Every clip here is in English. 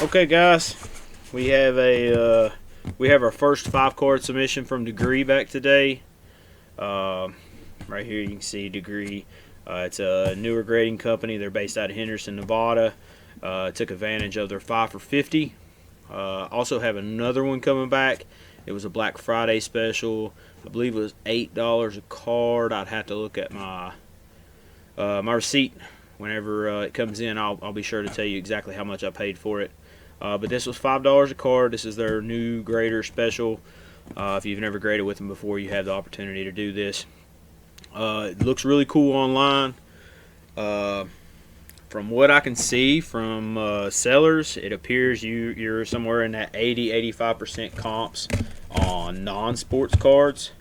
Okay, guys, we have our first 5 card submission from Degree back today. Right here you can see Degree. It's a newer grading company. They're based out of Henderson, Nevada. Took advantage of their 5 for 50. Also have another one coming back. It was a Black Friday special. I believe it was $8 a card. I'd have to look at my receipt whenever it comes in. I'll be sure to tell you exactly how much I paid for it. But this was $5 a card. This is their new grader special. If you've never graded with them before, you have the opportunity to do this. It looks really cool online. From what I can see from sellers, it appears you're somewhere in that 80-85% comps on non-sports cards.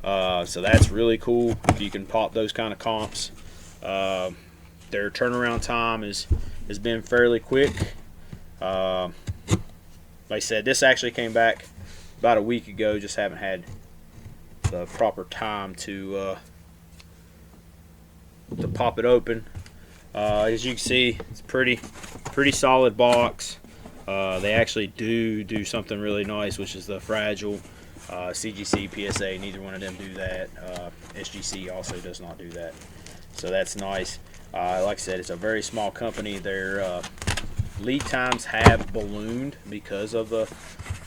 So that's really cool if you can pop those kind of comps. Their turnaround time has been fairly quick. Like I said, this actually came back about a week ago. Just haven't had the proper time to pop it open. As you can see, it's pretty solid box. They actually do something really nice, which is the fragile. CGC, PSA, neither one of them do that. SGC also does not do that. So that's nice. Like I said, it's a very small company. Their lead times have ballooned because of the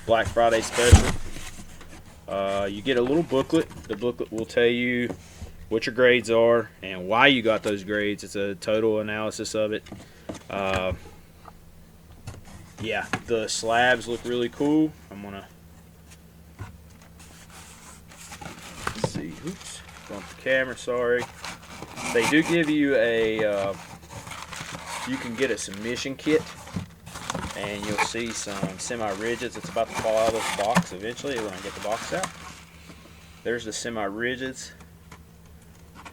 Black Friday special. You get a little booklet. The booklet will tell you what your grades are and why you got those grades. It's a total analysis of it. Yeah, the slabs look really cool. I'm gonna see. Oops, going off the camera. Sorry. They do give you a. You can get a submission kit, and you'll see some semi-rigids. It's about to fall out of this box eventually when I get the box out. There's the semi-rigids.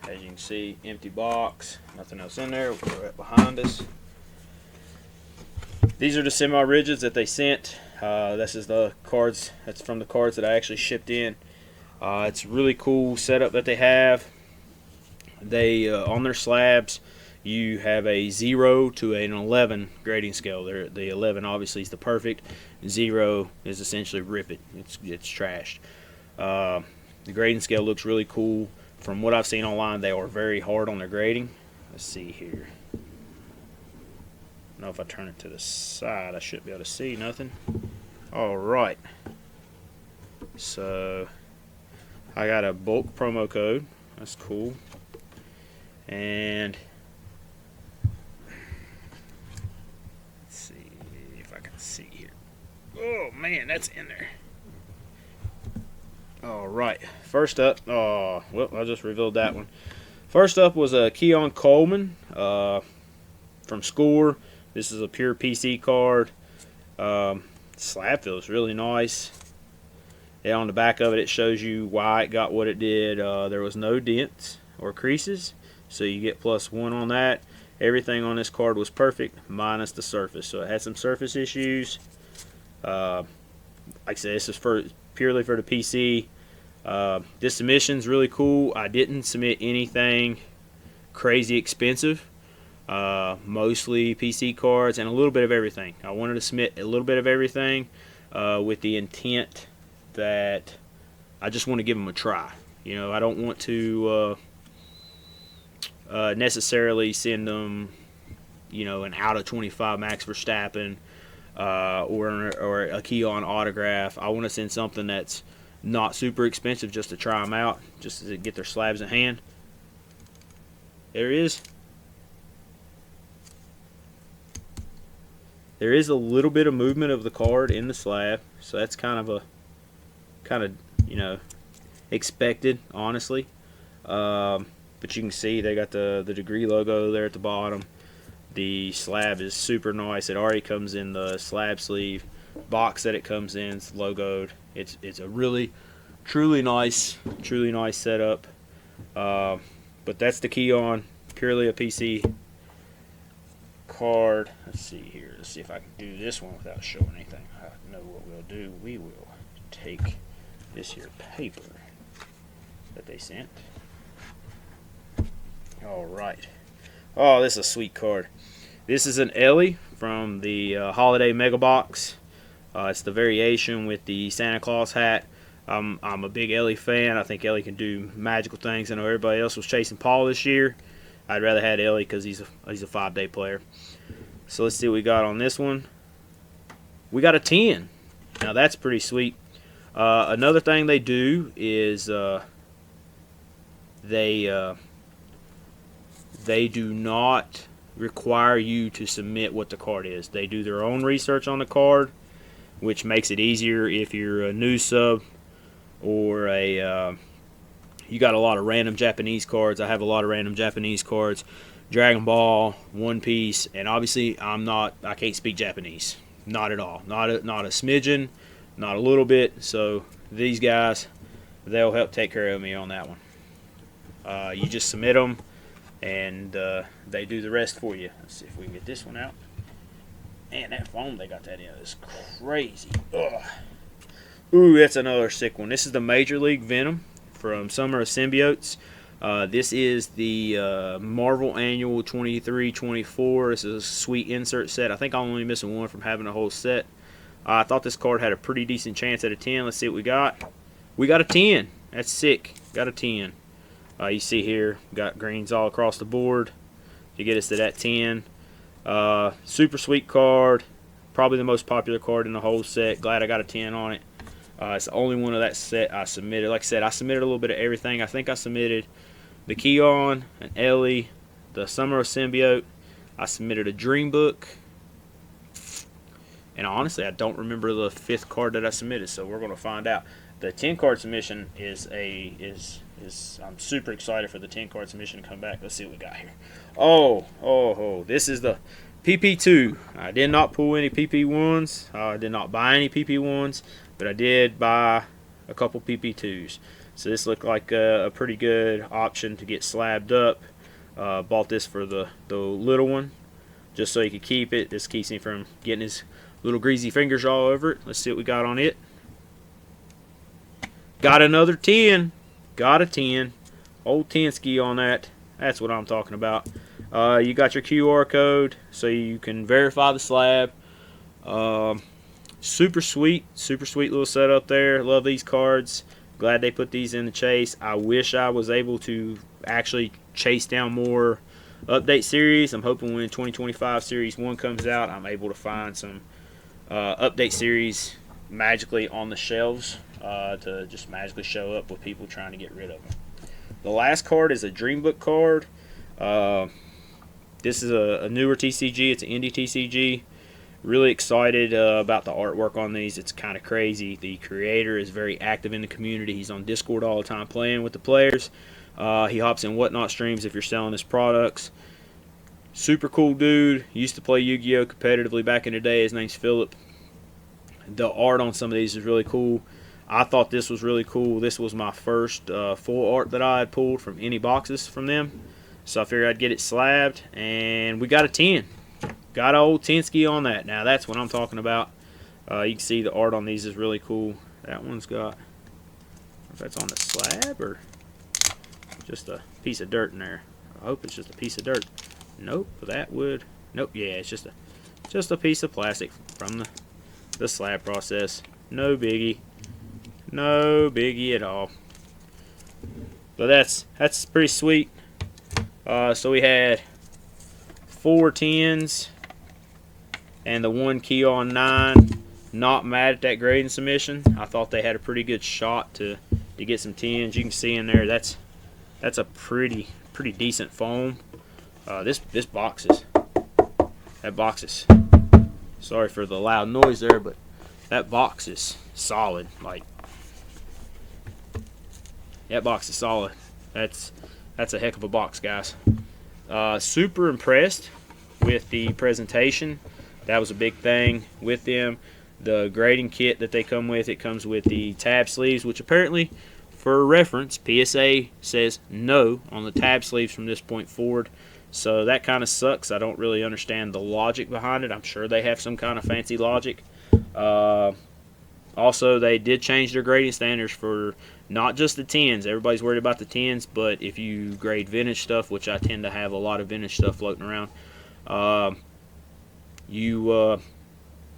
As you can see, empty box, nothing else in there. We'll put it right behind us. These are the semi-rigids that they sent. This is the cards. That's from the cards that I actually shipped in. It's a really cool setup that they have. They on their slabs, you have a 0 to an 11 grading scale. The 11 obviously is the perfect. 0 is essentially rip it. It's trashed. The grading scale looks really cool. From what I've seen online, they are very hard on their grading. Let's see here. I don't know if I turn it to the side, I should be able to see nothing. All right. So I got a bulk promo code. That's cool. And let's see if I can see here. Oh man, that's in there. All right. First up, well, I just revealed that one. First up was a Keon Coleman from Score. This is a pure PC card. Slab feels really nice. Yeah, on the back of it, it shows you why it got what it did. There was no dents or creases, so you get +1 on that. Everything on this card was perfect, minus the surface. So it had some surface issues. Like I said, this is purely for the PC. This submission's really cool. I didn't submit anything crazy expensive. Mostly PC cards and a little bit of everything. I wanted to submit a little bit of everything with the intent that I just want to give them a try. You know, I don't want to necessarily send them, you know, an out of 25 Max Verstappen or a Keon autograph. I want to send something that's not super expensive just to try them out, just to get their slabs in hand. There is a little bit of movement of the card in the slab, so that's kind of you know, expected, honestly. But you can see they got the Degree logo there at the bottom. The slab is super nice. It already comes in the slab sleeve box that it comes in. It's logoed. It's a really truly nice setup. But that's the Keon, purely a PC card. Let's see here. Let's see if I can do this one without showing anything. I know what we'll do. We will take this here paper that they sent. All right. Oh, this is a sweet card. This is an Ellie from the Holiday Mega Box. It's the variation with the Santa Claus hat. I'm a big Ellie fan. I think Ellie can do magical things. I know everybody else was chasing Paul this year. I'd rather had Ellie because he's a 5-day player. So let's see what we got on this one. We got a 10. Now that's pretty sweet. Another thing they do is they do not require you to submit what the card is. They do their own research on the card, which makes it easier if you're a new sub or you got a lot of random Japanese cards. I have a lot of random Japanese cards, Dragon Ball, One Piece, and obviously I can't speak Japanese, not at all, not a smidgen, not a little bit. So these guys, they'll help take care of me on that one. You just submit them, and they do the rest for you. Let's see if we can get this one out. Man, that foam they got that in is crazy. Ugh. Ooh, that's another sick one. This is the Major League Venom from Summer of Symbiotes. This is the Marvel Annual 23-24. This is a sweet insert set. I think I'm only missing one from having a whole set. I thought this card had a pretty decent chance at a 10. Let's see what we got. We got a 10. That's sick. Got a 10. You see here, got greens all across the board to get us to that 10. Super sweet card. Probably the most popular card in the whole set. Glad I got a 10 on it. It's the only one of that set I submitted. Like I said, I submitted a little bit of everything. I think I submitted the Keon, an Ellie, the Summer of Symbiote. I submitted a Dream Book. And honestly, I don't remember the 5th card that I submitted, so we're going to find out. The 10-card submission is I'm super excited for the 10-card submission to come back. Let's see what we got here. Oh, this is the PP2. I did not pull any PP1s. I did not buy any PP1s, but I did buy a couple PP2s. So this looked like a pretty good option to get slabbed up. Bought this for the little one, just so he could keep it. This keeps him from getting his little greasy fingers all over it. Let's see what we got on it. Got another 10. Got a 10. Old 10 ski on that. That's what I'm talking about. You got your QR code so you can verify the slab. Super sweet little setup there. Love these cards. Glad they put these in the chase. I wish I was able to actually chase down more update series. I'm hoping when 2025 Series 1 comes out, I'm able to find some update series magically on the shelves to just magically show up with people trying to get rid of them. The last card is a Dream Book card. This is a newer TCG. It's an indie TCG. Really excited about the artwork on these. It's kind of crazy. The creator is very active in the community. He's on Discord all the time playing with the players. He hops in Whatnot streams if you're selling his products. Super cool dude. Used to play Yu-Gi-Oh! Competitively back in the day. His name's Philip. The art on some of these is really cool. I thought this was really cool. This was my first full art that I had pulled from any boxes from them. So I figured I'd get it slabbed. And we got a 10. Got an old 10 ski on that. Now that's what I'm talking about. You can see the art on these is really cool. That one's got, I don't know if that's on the slab or just a piece of dirt in there. I hope it's just a piece of dirt. Nope, that would, nope, yeah, it's just a piece of plastic from the slab process. No biggie. No biggie at all. But that's pretty sweet. So we had 4 10s and the 1 Keon 9. Not mad at that grading submission. I thought they had a pretty good shot to get some 10s. You can see in there that's a pretty decent foam. This box is, sorry for the loud noise there, but that box is solid. Like, that box is solid. That's a heck of a box, guys. Super impressed with the presentation. That was a big thing with them. The grading kit that they come with, it comes with the tab sleeves, which apparently, for reference, PSA says no on the tab sleeves from this point forward. So that kind of sucks. I don't really understand the logic behind it. I'm sure they have some kind of fancy logic. Also, they did change their grading standards for not just the 10s. Everybody's worried about the 10s, but if you grade vintage stuff, which I tend to have a lot of vintage stuff floating around, you're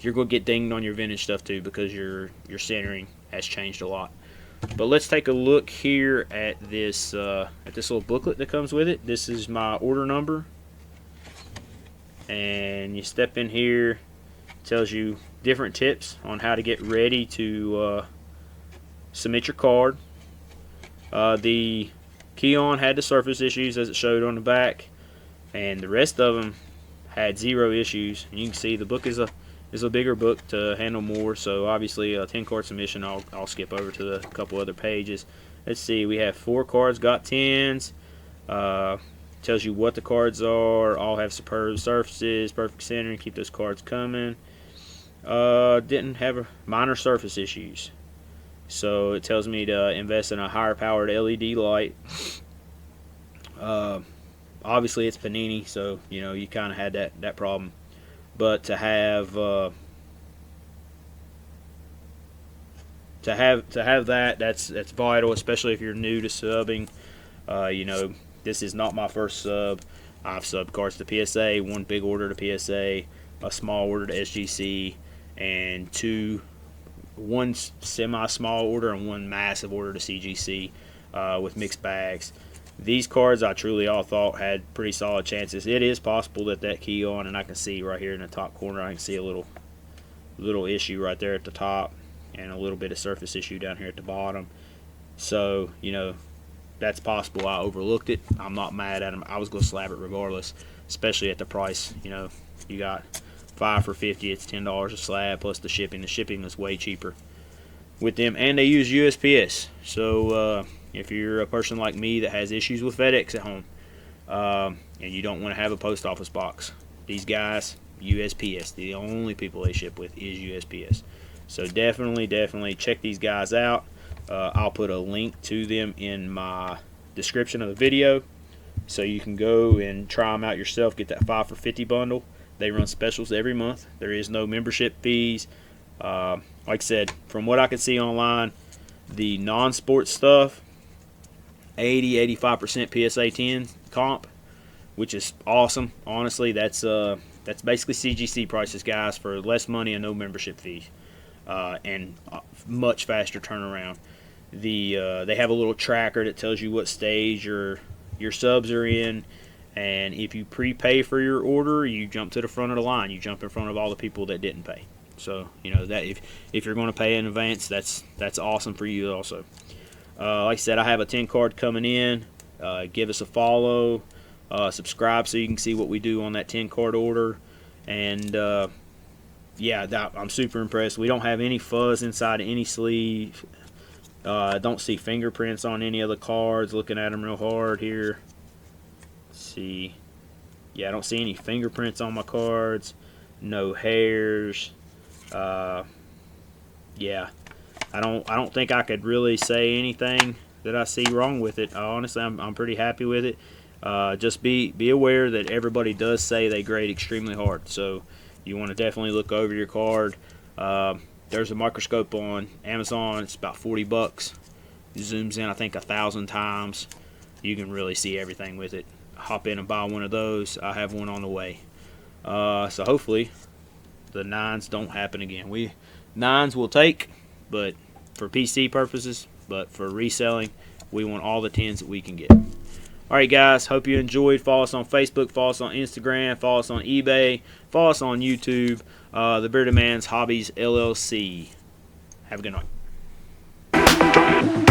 gonna get dinged on your vintage stuff too, because your centering has changed a lot. But let's take a look here at this little booklet that comes with it. This is my order number, and you step in here. It tells you different tips on how to get ready to submit your card. The Keon had the surface issues as it showed on the back, and the rest of them had 0 issues. And you can see the book is a bigger book to handle more, so obviously a 10-card submission, I'll skip over to a couple other pages. Let's see, we have 4 cards, got 10s. Tells you what the cards are, all have superb surfaces, perfect centering, keep those cards coming. Didn't have minor surface issues, so it tells me to invest in a higher powered LED light. Obviously it's Panini, so you kind of had that problem. But to have that's vital, especially if you're new to subbing. This is not my first sub. I've subbed cards to PSA, 1 big order to PSA, a small order to SGC, and 1 semi-small order and 1 massive order to CGC with mixed bags. These cards I truly all thought had pretty solid chances. It is possible that Keon, and I can see right here in the top corner, I can see a little issue right there at the top, and a little bit of surface issue down here at the bottom. So, that's possible. I overlooked it. I'm not mad at him. I was going to slab it regardless, especially at the price. You got 5 for $50. It's $10 a slab plus the shipping. The shipping is way cheaper with them, and they use USPS. So if you're a person like me that has issues with FedEx at home, and you don't want to have a post office box, these guys, USPS, the only people they ship with is USPS. So definitely check these guys out. I'll put a link to them in my description of the video, so you can go and try them out yourself. Get that 5 for $50 bundle. They run specials every month. There is no membership fees. Like I said, from what I can see online, the non-sports stuff, 80-85% PSA 10 comp, which is awesome. Honestly, that's basically CGC prices, guys, for less money and no membership fees, and much faster turnaround. They have a little tracker that tells you what stage your subs are in, and if you prepay for your order, you jump to the front of the line. You jump in front of all the people that didn't pay. So that if you're going to pay in advance, that's awesome for you also. Like I said, I have a 10-card coming in. Give us a follow, subscribe so you can see what we do on that 10-card order, and yeah, I'm super impressed. We don't have any fuzz inside any sleeve. I don't see fingerprints on any of the cards. Looking at them real hard here. Let's see. Yeah, I don't see any fingerprints on my cards. No hairs. Yeah, I don't think I could really say anything that I see wrong with it. Honestly, I'm pretty happy with it. Just be aware that everybody does say they grade extremely hard, so you want to definitely look over your card. There's a microscope on Amazon. It's about $40. It zooms in, I think, 1,000 times. You can really see everything with it. Hop in and buy one of those. I have one on the way. So hopefully the 9s don't happen again. 9s will take, but for PC purposes, but for reselling, we want all the 10s that we can get. Alright guys, hope you enjoyed. Follow us on Facebook, follow us on Instagram, follow us on eBay, follow us on YouTube. The Bearded Man's Hobbies LLC. Have a good night.